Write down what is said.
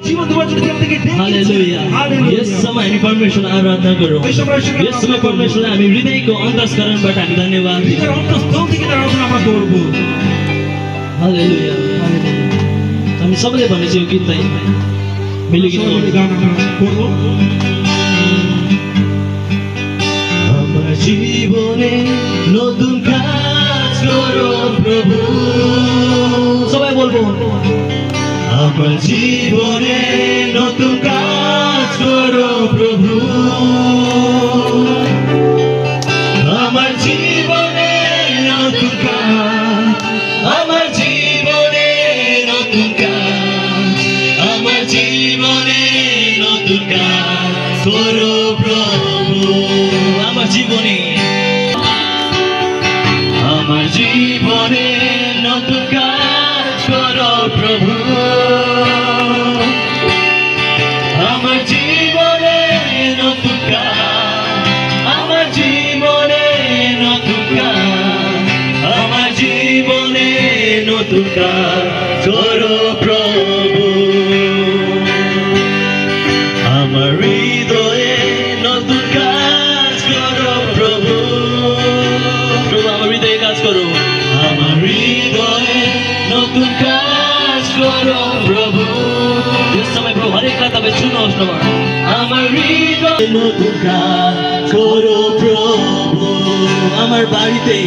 जीवन तुम्हारा जो दिल থেকে ডেকে हालेलुया यस समय हामी परमेश्वरलाई आराधना गरौँ यस समय परमेश्वरलाई हामी हृदयको अन्तस्करणबाट हामी धन्यवाद हृदयको अन्तःस्थल থেকে তার আরাধনা আমরা করব हालेलुया हामी सबैले भनेछु यो गीत चाहिँ मिलिकन गान আমরা করব আমার জীবনে নতুন কাজ করো প্রভু সবাই বলবো আমার জীবনে নতুন কাজ করো প্রভু আমার জীবনে নতুন কাজ আমার জীবনে নতুন কাজ আমার জীবনে নতুন কাজ করো প্রভু আমার জীবনে নতুন কাজ করো প্রভু আমার জীবনে নতুন কাজ আমার জীবনে নতুন কাজ আমার জীবনে নতুন কাজ করো প্রভু আমার হৃদয়ে নতুন কাজ করো প্রভু প্রভু আমার হৃদয়ে কাজ করো আমার হৃদয়ে নতুন কাজ করো প্রভু यस समय प्रभु हरेक रात तपाईं सुन्नुहोस् न আমার হৃদয়ে নতুন কাজ করো প্রভু আমার বাড়িতে